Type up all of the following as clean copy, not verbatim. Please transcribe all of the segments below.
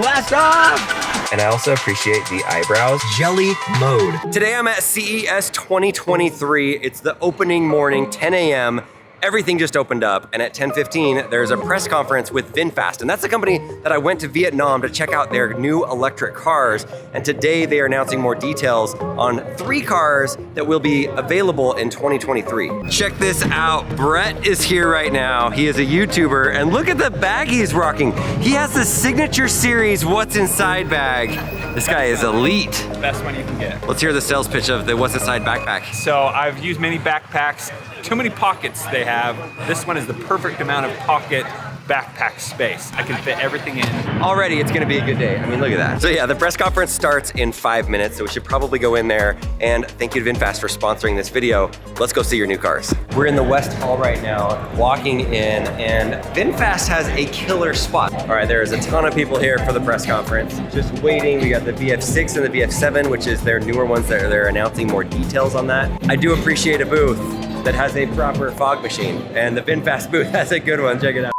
Blast off! And I also appreciate the eyebrows. Jelly mode. Today I'm at CES 2023. It's the opening morning, 10 a.m. Everything just opened up, and at 10:15, there's a press conference with VinFast, and that's the company that I went to Vietnam to check out their new electric cars, and today they are announcing more details on 3 cars that will be available in 2023. Check this out, Brett is here right now. He is a YouTuber, and look at the bag he's rocking. He has the Signature Series What's Inside bag. This guy is elite. Best one you can get. Let's hear the sales pitch of the What's Inside backpack. So I've used many backpacks, too many pockets they have. This one is the perfect amount of pocket backpack space. I can fit everything in. Already, it's gonna be a good day. I mean, look at that. So yeah, the press conference starts in 5 minutes, so we should probably go in there. And thank you to VinFast for sponsoring this video. Let's go see your new cars. We're in the West Hall right now, walking in, and VinFast has a killer spot. All right, there's a ton of people here for the press conference. Just waiting, we got the VF6 and the VF7, which is their newer ones that they're announcing more details on that. I do appreciate a booth that has a proper fog machine, and the VinFast booth has a good one, check it out.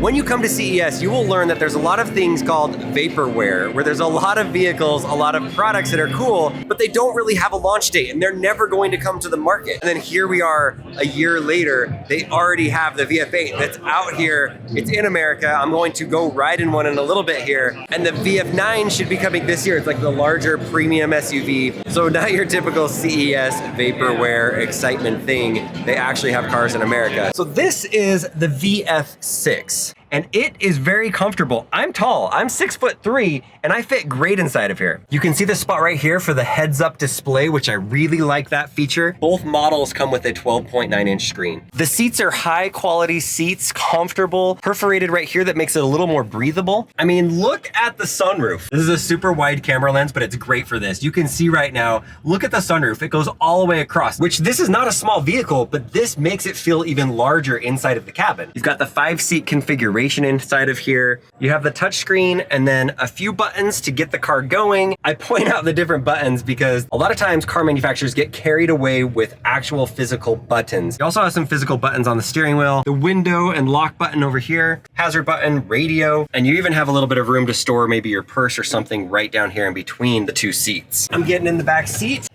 When you come to CES, you will learn that there's a lot of things called vaporware, where there's a lot of vehicles, a lot of products that are cool, but they don't really have a launch date, and they're never going to come to the market. And then here we are a year later, they already have the VF8 that's out here. It's in America. I'm going to go ride in one in a little bit here. And the VF9 should be coming this year. It's like the larger premium SUV. So not your typical CES vaporware excitement thing. They actually have cars in America. So this is the VF6. And it is very comfortable. I'm tall, I'm 6'3", and I fit great inside of here. You can see the spot right here for the heads-up display, which I really like that feature. Both models come with a 12.9-inch screen. The seats are high-quality seats, comfortable, perforated right here that makes it a little more breathable. I mean, look at the sunroof. This is a super wide camera lens, but it's great for this. You can see right now, look at the sunroof. It goes all the way across, which this is not a small vehicle, but this makes it feel even larger inside of the cabin. You've got the 5-seat configuration inside of here. You have the touchscreen and then a few buttons to get the car going. I point out the different buttons because a lot of times car manufacturers get carried away with actual physical buttons. You also have some physical buttons on the steering wheel, the window and lock button over here, hazard button, radio, and you even have a little bit of room to store maybe your purse or something right down here in between the 2 seats. I'm getting in the back seat.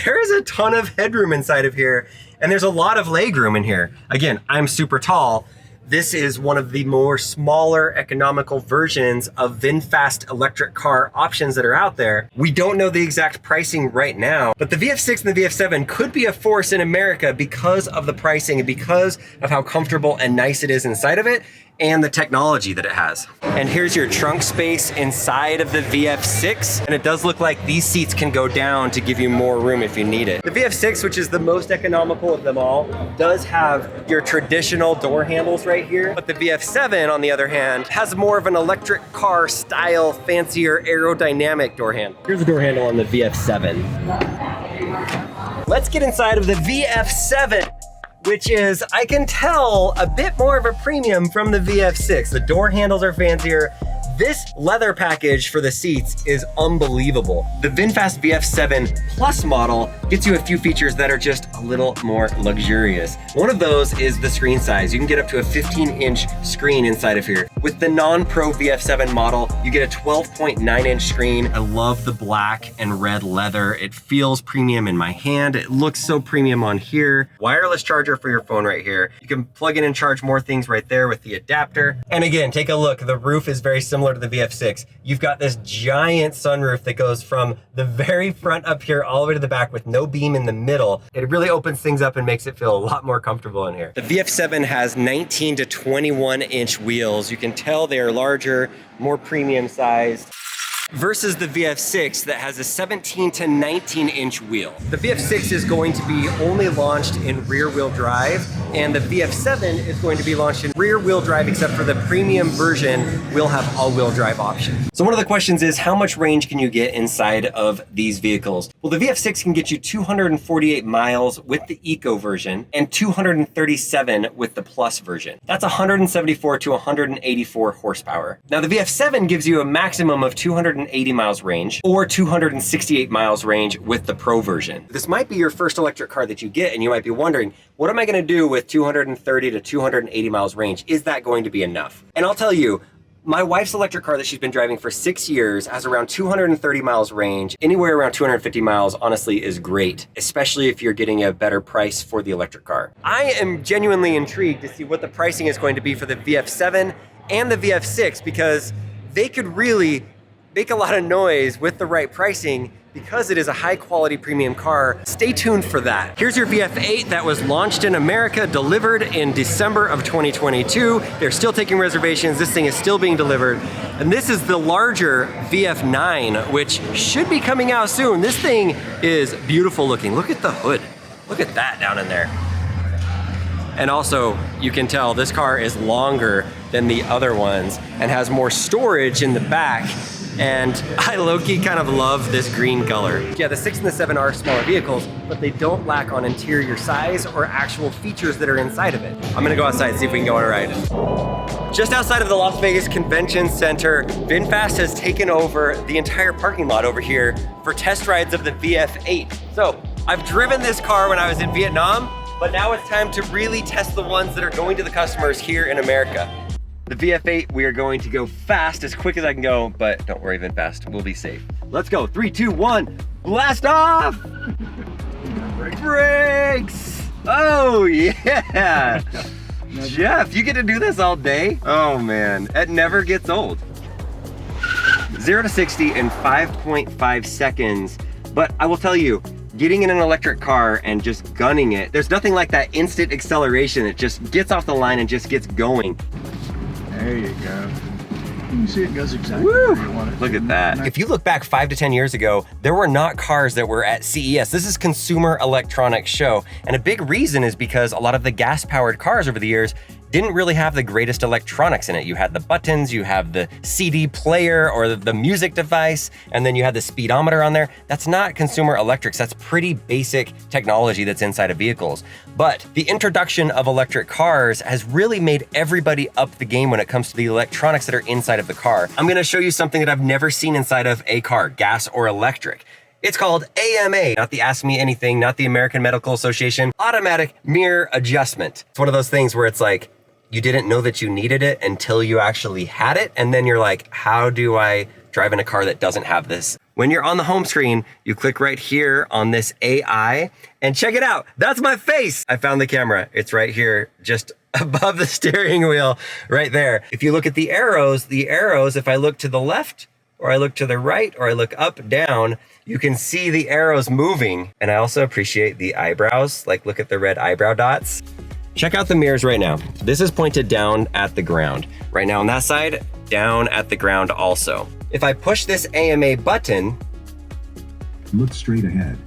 There is a ton of headroom inside of here, and there's a lot of legroom in here. Again, I'm super tall. This is one of the more smaller economical versions of VinFast electric car options that are out there. We don't know the exact pricing right now, but the VF6 and the VF7 could be a force in America because of the pricing and because of how comfortable and nice it is inside of it and the technology that it has. And here's your trunk space inside of the VF6. And it does look like these seats can go down to give you more room if you need it. The VF6, which is the most economical of them all, does have your traditional door handles right here. But the VF7, on the other hand, has more of an electric car style, fancier aerodynamic door handle. Here's the door handle on the VF7. Let's get inside of the VF7. Which is, I can tell, a bit more of a premium from the VF6. The door handles are fancier. This leather package for the seats is unbelievable. The VinFast VF7 Plus model gets you a few features that are just a little more luxurious. One of those is the screen size. You can get up to a 15-inch screen inside of here. With the non-Pro VF7 model, you get a 12.9-inch screen. I love the black and red leather. It feels premium in my hand. It looks so premium on here. Wireless charger for your phone right here. You can plug in and charge more things right there with the adapter. And again, take a look. The roof is very similar to the VF6. You've got this giant sunroof that goes from the very front up here all the way to the back with no beam in the middle. It really opens things up and makes it feel a lot more comfortable in here. The VF7 has 19 to 21-inch wheels. You can tell they are larger, more premium sized. Versus the VF6 that has a 17 to 19-inch wheel. The VF6 is going to be only launched in rear-wheel drive, and the VF7 is going to be launched in rear-wheel drive, except for the premium version will have all-wheel drive option. So one of the questions is, how much range can you get inside of these vehicles? Well, the VF6 can get you 248 miles with the Eco version and 237 with the Plus version. That's 174 to 184 horsepower. Now the VF7 gives you a maximum of 250 280 miles range or 268 miles range with the Pro version. This might be your first electric car that you get, and you might be wondering, what am I gonna do with 230 to 280 miles range? Is that going to be enough? And I'll tell you, my wife's electric car that she's been driving for 6 years has around 230 miles range. Anywhere around 250 miles, honestly, is great, especially if you're getting a better price for the electric car. I am genuinely intrigued to see what the pricing is going to be for the VF7 and the VF6, because they could really make a lot of noise with the right pricing because it is a high quality premium car. Stay tuned for that. Here's your VF8 that was launched in America, delivered in December of 2022. They're still taking reservations. This thing is still being delivered. And this is the larger VF9, which should be coming out soon. This thing is beautiful looking. Look at the hood. Look at that down in there. And also, you can tell this car is longer than the other ones and has more storage in the back. And I low-key kind of love this green color. Yeah, the 6 and the 7 are smaller vehicles, but they don't lack on interior size or actual features that are inside of it. I'm gonna go outside and see if we can go on a ride. Just outside of the Las Vegas Convention Center, VinFast has taken over the entire parking lot over here for test rides of the VF8. So I've driven this car when I was in Vietnam, but now it's time to really test the ones that are going to the customers here in America. The VF8, we are going to go fast, as quick as I can go, but don't worry, VinFast, we'll be safe. Let's go, 3, 2, 1, blast off! Brakes! Oh yeah! Jeff, you get to do this all day? Oh man, it never gets old. 0 to 60 in 5.5 seconds, but I will tell you, getting in an electric car and just gunning it, there's nothing like that instant acceleration. It just gets off the line and just gets going. There you go. You can see it goes exactly where you want it. Look at that. If you look back 5 to 10 years ago, there were not cars that were at CES. This is Consumer Electronics Show. And a big reason is because a lot of the gas-powered cars over the years didn't really have the greatest electronics in it. You had the buttons, you have the CD player or the music device, and then you had the speedometer on there. That's not consumer electrics. That's pretty basic technology that's inside of vehicles. But the introduction of electric cars has really made everybody up the game when it comes to the electronics that are inside of the car. I'm gonna show you something that I've never seen inside of a car, gas or electric. It's called AMA, not the Ask Me Anything, not the American Medical Association, automatic mirror adjustment. It's one of those things where it's like, you didn't know that you needed it until you actually had it. And then you're like, how do I drive in a car that doesn't have this? When you're on the home screen, you click right here on this AI and check it out. That's my face. I found the camera. It's right here, just above the steering wheel, right there. If you look at the arrows, if I look to the left, or I look to the right, or I look up, down, you can see the arrows moving. And I also appreciate the eyebrows. Like, look at the red eyebrow dots. Check out the mirrors right now. This is pointed down at the ground. Right now on that side, down at the ground also. If I push this AMA button, look straight ahead.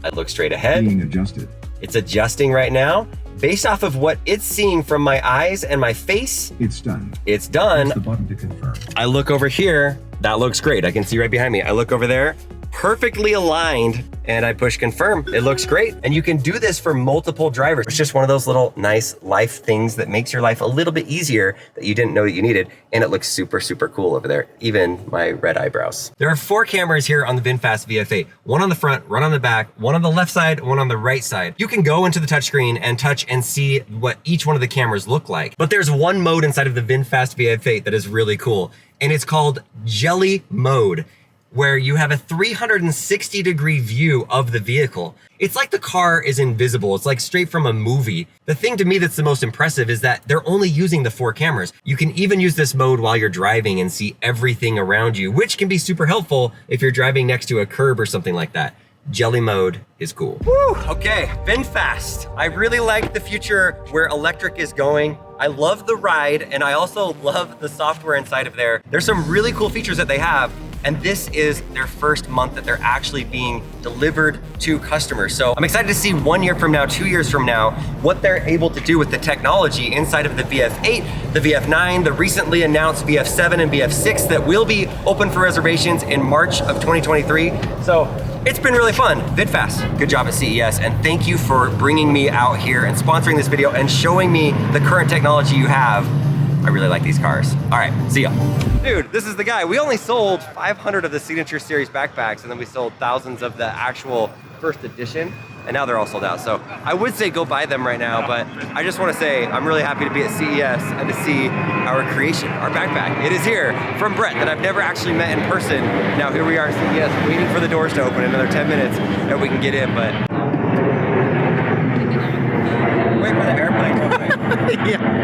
I look straight ahead. Being adjusted. It's adjusting right now. Based off of what it's seeing from my eyes and my face, it's done. It's done. Press the button to confirm. I look over here, that looks great. I can see right behind me. I look over there, perfectly aligned, and I push confirm. It looks great. And you can do this for multiple drivers. It's just one of those little nice life things that makes your life a little bit easier that you didn't know that you needed. And it looks super, super cool over there. Even my red eyebrows. There are 4 cameras here on the VinFast VF8. One on the front, one on the back, one on the left side, one on the right side. You can go into the touchscreen and touch and see what each one of the cameras look like. But there's one mode inside of the VinFast VF8 that is really cool. And it's called Jelly Mode, where you have a 360-degree view of the vehicle. It's like the car is invisible. It's like straight from a movie. The thing to me that's the most impressive is that they're only using the 4 cameras. You can even use this mode while you're driving and see everything around you, which can be super helpful if you're driving next to a curb or something like that. Jelly mode is cool. Woo, okay, VinFast. I really like the future where electric is going. I love the ride, and I also love the software inside of there. There's some really cool features that they have, and this is their first month that they're actually being delivered to customers. So I'm excited to see 1 year from now, 2 years from now, what they're able to do with the technology inside of the VF8, the VF9, the recently announced VF7 and VF6 that will be open for reservations in March of 2023. So it's been really fun. VinFast, good job at CES, and thank you for bringing me out here and sponsoring this video and showing me the current technology you have. I really like these cars. All right, see ya. Dude, this is the guy. We only sold 500 of the Signature Series backpacks, and then we sold thousands of the actual first edition, and now they're all sold out. So I would say go buy them right now, but I just want to say I'm really happy to be at CES and to see our creation, our backpack. It is here from Brett that I've never actually met in person. Now here we are at CES waiting for the doors to open in another 10 minutes and we can get in, but